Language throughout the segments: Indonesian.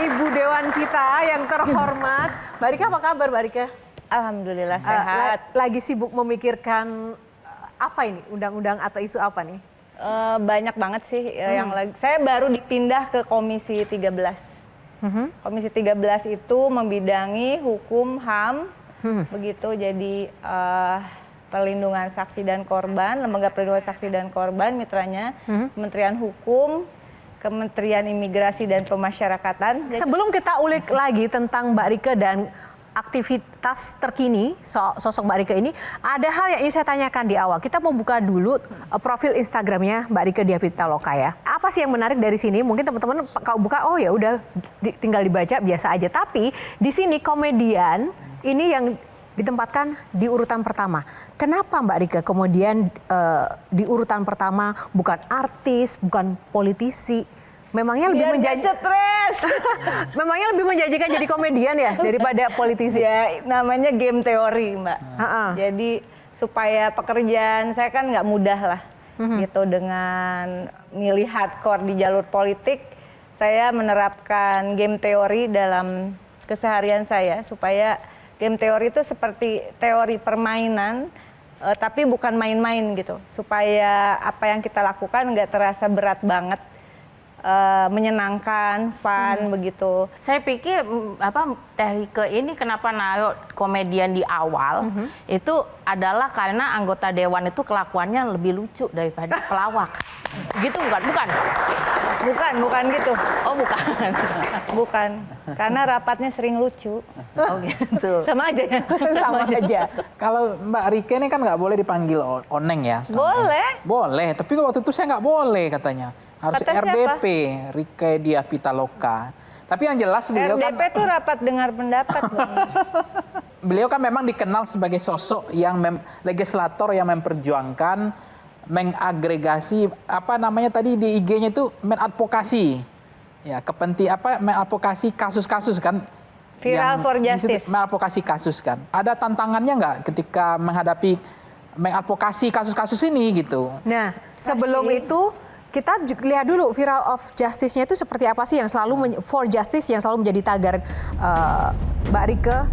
Ibu Dewan kita yang terhormat. Mbak Rika, apa kabar Mbak Rika? Alhamdulillah sehat. Lagi sibuk memikirkan apa ini? Undang-undang atau isu apa nih? Banyak banget sih yang lagi. Saya baru dipindah ke Komisi 13. Komisi 13 itu membidangi hukum HAM, begitu. Jadi perlindungan saksi dan korban, lembaga perlindungan saksi dan korban, mitranya Kementerian Hukum, Kementerian Imigrasi dan Pemasyarakatan. Sebelum kita ulik lagi tentang Mbak Rika dan aktivitas terkini sosok Mbak Rika ini, ada hal yang ingin saya tanyakan di awal. Kita mau buka dulu profil Instagramnya Mbak Rika Diah Pitaloka ya. Apa sih yang menarik dari sini? Mungkin teman-teman kalau buka, oh ya udah tinggal dibaca biasa aja. Tapi di sini komedian ini yang ditempatkan di urutan pertama. Kenapa Mbak Rika kemudian di urutan pertama bukan artis, bukan politisi? Memangnya lebih Memangnya lebih menjanjikan jadi komedian ya daripada politisi? Ya, namanya game teori, Mbak. Jadi supaya pekerjaan saya kan nggak mudah lah, gitu, dengan milih hardcore di jalur politik. Saya menerapkan game teori dalam keseharian saya supaya game teori itu seperti teori permainan, tapi bukan main-main gitu. Supaya apa yang kita lakukan nggak terasa berat banget. Menyenangkan, fun, begitu. Saya pikir Teh Rika ini kenapa naruh komedian di awal itu adalah karena anggota dewan itu kelakuannya lebih lucu daripada pelawak. Gitu bukan? Bukan gitu. Oh bukan. Bukan. Karena rapatnya sering lucu. Oh gitu. Sama aja ya. Sama aja. Kalau Mbak Rika ini kan nggak boleh dipanggil Oneng ya? Boleh. Boleh, tapi waktu itu saya nggak boleh katanya. Harus Kata RDP, Rika Diah Pitaloka. Tapi yang jelas beliau RDP kan... itu rapat dengar pendapat. Beliau kan memang dikenal sebagai sosok yang legislator yang memperjuangkan, mengagregasi, apa namanya tadi di IG-nya itu, mengadvokasi. Ya, mengadvokasi kasus-kasus kan. Viral for justice. Mengadvokasi kasus kan. Ada tantangannya nggak ketika mengadvokasi kasus-kasus ini gitu? Nah, sebelum itu kita lihat dulu viral of justice-nya itu seperti apa sih yang selalu for justice yang selalu menjadi tagar Mbak Rika.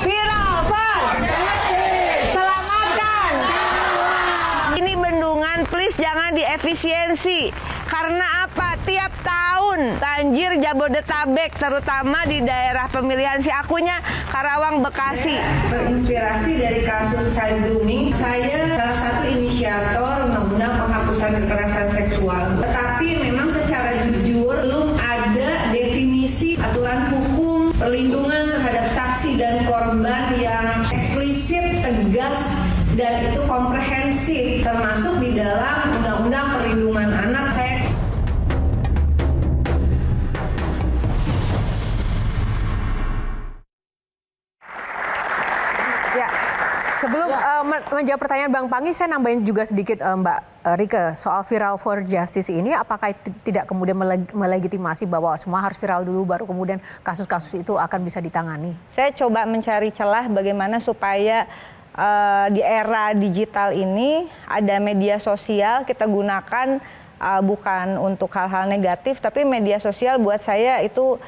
Viral for justice. Selamatkan. Ini bendungan please jangan diefisiensi. Karena apa? Tiap tahun banjir Jabodetabek, terutama di daerah pemilihan si akunya Karawang, Bekasi. Terinspirasi dari kasus child grooming, saya salah satu inisiator undang-undang penghapusan kekerasan seksual. Tetapi memang secara jujur belum ada definisi aturan hukum perlindungan terhadap saksi dan korban yang eksplisit, tegas, dan itu komprehensif, termasuk di dalam undang-undang perlindungan anak. Sebelum menjawab pertanyaan Bang Pangi, saya nambahin juga sedikit Mbak Rika soal viral for justice ini. Apakah tidak kemudian melegitimasi bahwa semua harus viral dulu baru kemudian kasus-kasus itu akan bisa ditangani? Saya coba mencari celah bagaimana supaya di era digital ini ada media sosial kita gunakan bukan untuk hal-hal negatif, tapi media sosial buat saya itu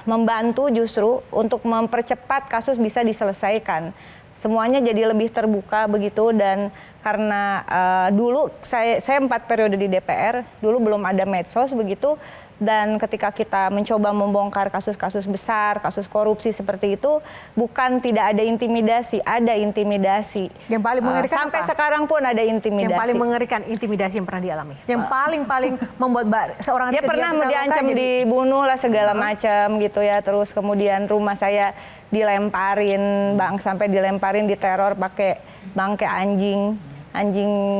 membantu justru untuk mempercepat kasus bisa diselesaikan. Semuanya jadi lebih terbuka begitu, dan karena dulu saya 4 periode di DPR, dulu belum ada medsos begitu, dan ketika kita mencoba membongkar kasus-kasus besar, kasus korupsi seperti itu, bukan tidak ada intimidasi, ada intimidasi. Yang paling mengerikan sampai apa? sekarang pun ada intimidasi. Yang paling mengerikan intimidasi yang pernah dialami. Yang paling membuat seorang dia pernah diancam dibunuh lah segala macam gitu ya. Terus kemudian rumah saya dilemparin, sampai dilemparin, diteror pakai bangke anjing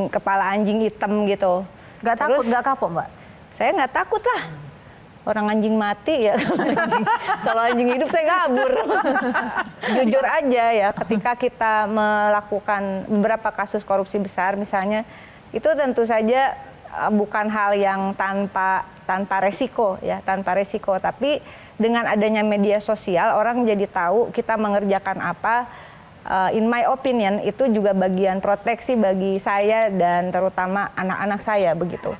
kepala anjing hitam gitu. Gak takut, gak kapok Mbak? Saya nggak takut lah. Orang anjing mati ya, kalau anjing hidup saya kabur. Jujur aja ya, ketika kita melakukan beberapa kasus korupsi besar misalnya, itu tentu saja bukan hal yang tanpa resiko ya, tanpa resiko. Tapi dengan adanya media sosial, orang jadi tahu kita mengerjakan apa, in my opinion itu juga bagian proteksi bagi saya dan terutama anak-anak saya begitu.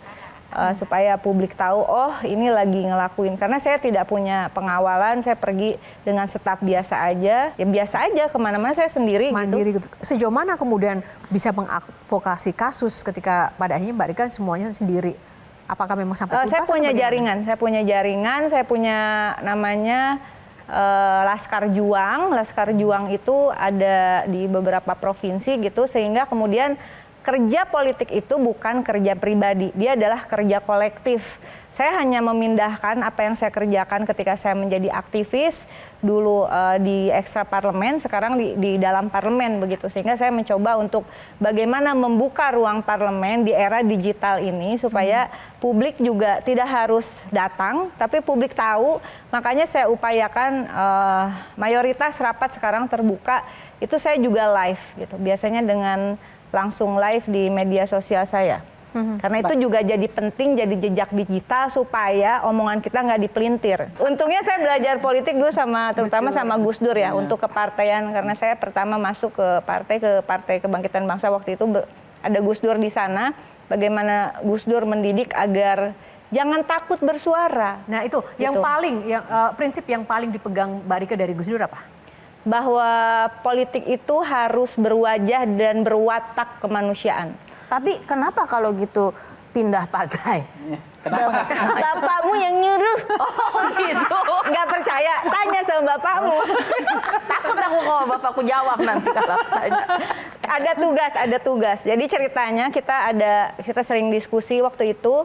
Supaya publik tahu, oh ini lagi ngelakuin. Karena saya tidak punya pengawalan, saya pergi dengan staf biasa aja. Ya biasa aja, kemana-mana saya sendiri Mandiri gitu. gitu. Sejauh mana kemudian bisa mengadvokasi kasus ketika pada akhirnya Mbak Rika semuanya sendiri? Apakah memang sampai tuntas? Saya punya atau bagaimana? jaringan, saya punya namanya Laskar Juang. Laskar Juang itu ada di beberapa provinsi gitu, sehingga kemudian kerja politik itu bukan kerja pribadi, dia adalah kerja kolektif. Saya hanya memindahkan apa yang saya kerjakan ketika saya menjadi aktivis dulu di ekstra parlemen, sekarang di dalam parlemen begitu. Sehingga saya mencoba untuk bagaimana membuka ruang parlemen di era digital ini supaya publik juga tidak harus datang, tapi publik tahu. Makanya saya upayakan mayoritas rapat sekarang terbuka. Itu saya juga live gitu. Biasanya dengan langsung live di media sosial saya. Karena itu juga jadi penting, jadi jejak digital supaya omongan kita nggak dipelintir. Untungnya saya belajar politik dulu terutama sama Gus Dur ya, untuk kepartaian. Karena saya pertama masuk ke Partai Kebangkitan Bangsa waktu itu ada Gus Dur di sana. Bagaimana Gus Dur mendidik agar jangan takut bersuara. Nah itu yang paling, prinsip yang paling dipegang Mbak Rika dari Gus Dur apa? Bahwa politik itu harus berwajah dan berwatak kemanusiaan. Tapi kenapa kalau gitu pindah partai? Kenapa nggak? Bapakmu yang nyuruh. Oh gitu. Nggak percaya, tanya sama bapakmu. Takut aku kalau bapakku jawab nanti kalau tanya. Ada tugas. Jadi ceritanya kita sering diskusi waktu itu.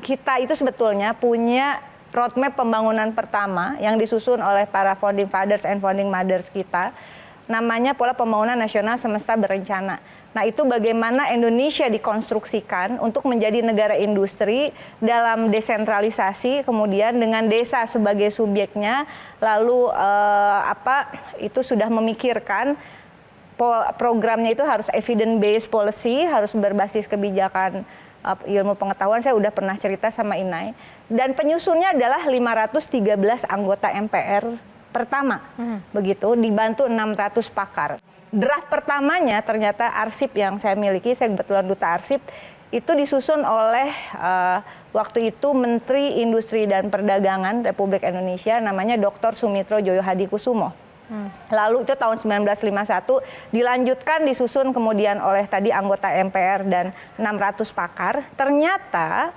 Kita itu sebetulnya punya roadmap pembangunan pertama yang disusun oleh para founding fathers and founding mothers kita, namanya Pola Pembangunan Nasional Semesta Berencana. Nah itu bagaimana Indonesia dikonstruksikan untuk menjadi negara industri dalam desentralisasi, kemudian dengan desa sebagai subjeknya, lalu itu sudah memikirkan programnya itu harus evidence based policy, harus berbasis kebijakan ilmu pengetahuan. Saya udah pernah cerita sama Inai. Dan penyusunnya adalah 513 anggota MPR pertama. Begitu, dibantu 600 pakar. Draft pertamanya ternyata arsip yang saya miliki, saya kebetulan duta arsip, itu disusun oleh waktu itu Menteri Industri dan Perdagangan Republik Indonesia, namanya Dr. Sumitro Joyo Hadikusumo. Lalu itu tahun 1951 dilanjutkan, disusun kemudian oleh tadi anggota MPR dan 600 pakar. Ternyata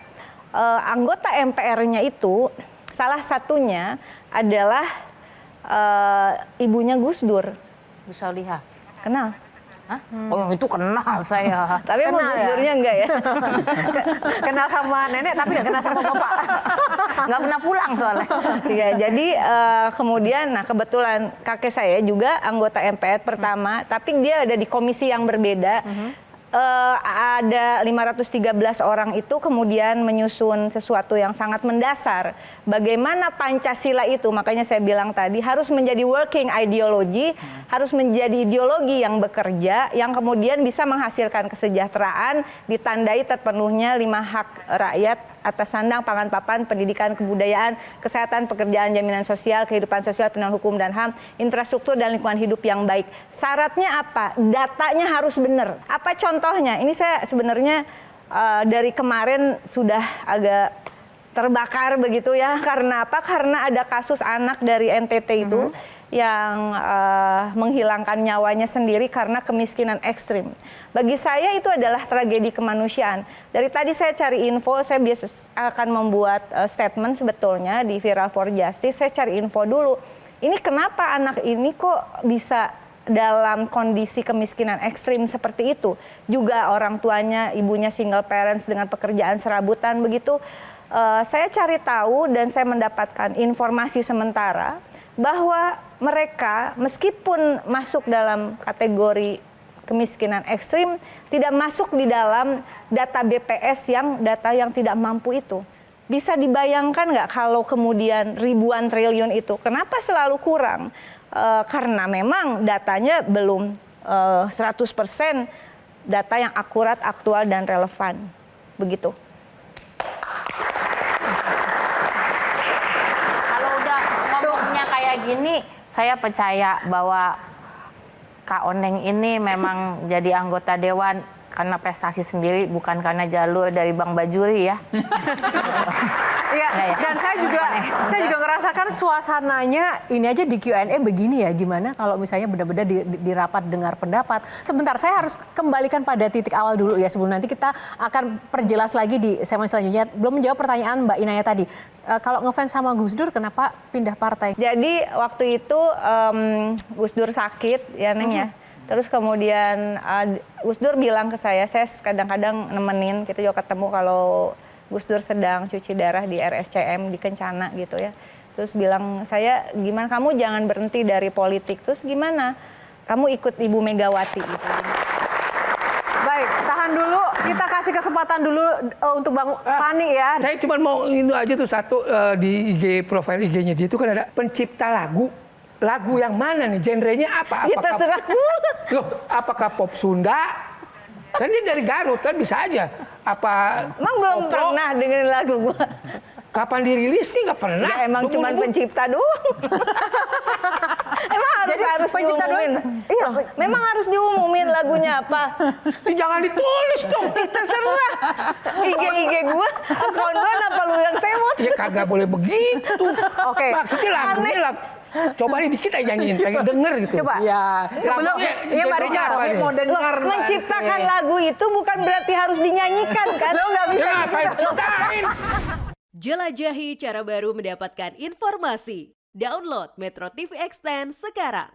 anggota MPR-nya itu salah satunya adalah ibunya Gus Dur. Gus Solihah. Kenal? Hah? Oh itu kenal saya. Tapi emang Gus Durnya enggak ya? Kenal sama nenek tapi nggak kenal sama bapak. Nggak pernah pulang soalnya. Ya, jadi kemudian, nah kebetulan kakek saya juga anggota MPR pertama, tapi dia ada di komisi yang berbeda. Ada 513 orang itu kemudian menyusun sesuatu yang sangat mendasar. Bagaimana Pancasila itu, makanya saya bilang tadi, harus menjadi working ideology, harus menjadi ideologi yang bekerja, yang kemudian bisa menghasilkan kesejahteraan, ditandai terpenuhnya 5 hak rakyat atas sandang, pangan, papan, pendidikan, kebudayaan, kesehatan, pekerjaan, jaminan sosial, kehidupan sosial, penegakan hukum dan HAM, infrastruktur dan lingkungan hidup yang baik. Syaratnya apa? Datanya harus benar. Apa contohnya? Ini saya sebenarnya dari kemarin sudah agak terbakar begitu ya. Karena apa? Karena ada kasus anak dari NTT itu yang menghilangkan nyawanya sendiri karena kemiskinan ekstrim. Bagi saya itu adalah tragedi kemanusiaan. Dari tadi saya cari info, saya biasa akan membuat statement sebetulnya di Viral for Justice. Saya cari info dulu. Ini kenapa anak ini kok bisa dalam kondisi kemiskinan ekstrim seperti itu? Juga orang tuanya, ibunya single parents dengan pekerjaan serabutan begitu. Saya cari tahu dan saya mendapatkan informasi sementara bahwa mereka meskipun masuk dalam kategori kemiskinan ekstrim, tidak masuk di dalam data BPS data yang tidak mampu itu. Bisa dibayangkan nggak kalau kemudian ribuan triliun itu, kenapa selalu kurang? Karena memang datanya belum 100% data yang akurat, aktual, dan relevan. Begitu. Kalau udah ngomongnya kayak gini, saya percaya bahwa Kak Oneng ini memang jadi anggota dewan karena prestasi sendiri, bukan karena jalur dari Bang Bajuri ya. Iya, Nggak ya? dan saya juga ngerasakan suasananya ini aja di Q&A begini ya, gimana kalau misalnya benar-benar di rapat dengar pendapat. Sebentar, saya harus kembalikan pada titik awal dulu ya, sebelum nanti kita akan perjelas lagi di segmen selanjutnya. Belum menjawab pertanyaan Mbak Inaya tadi, kalau ngefans sama Gus Dur kenapa pindah partai? Jadi waktu itu Gus Dur sakit ya Neng ya. Terus kemudian Gus Dur bilang ke saya kadang-kadang nemenin, kita juga ketemu kalau Gus Dur sedang cuci darah di RSCM di Kencana gitu ya. Terus bilang saya, gimana kamu jangan berhenti dari politik, terus gimana kamu ikut Ibu Megawati gitu. Baik, tahan dulu, kita kasih kesempatan dulu untuk Bang Fani ya. Saya cuma mau ini aja tuh satu di IG, profil IG-nya dia itu kan ada pencipta lagu. Lagu yang mana nih? Genrenya apa? Ya terserah. Loh, apakah pop Sunda? Kan dia dari Garut kan bisa aja. Apa Emang belum koplo? pernah dengerin lagu gua. Kapan dirilis sih nggak pernah. Ya emang cuma Seumur-umur. pencipta doang. Emang harus pencipta diumumin. doang? Iya. Loh, memang harus diumumin lagunya apa. Jangan ditulis dong. Terserah. IG gua, akun gua apa lu yang sewot? Ya kagak boleh begitu. Oke. Maksudnya lagunya lah. Coba nih kita nyanyiin, pengen denger gitu. Coba. Ya, Sebelum, Lagunya iya Mbak genrenya Rika. apa nih? mau dengar Mbak Menciptakan Rike. lagu itu bukan berarti harus dinyanyikan kan? Lo nggak bisa. Ya ngapain ciptain? Jelajahi cara baru mendapatkan informasi. Download Metro TV Extend sekarang.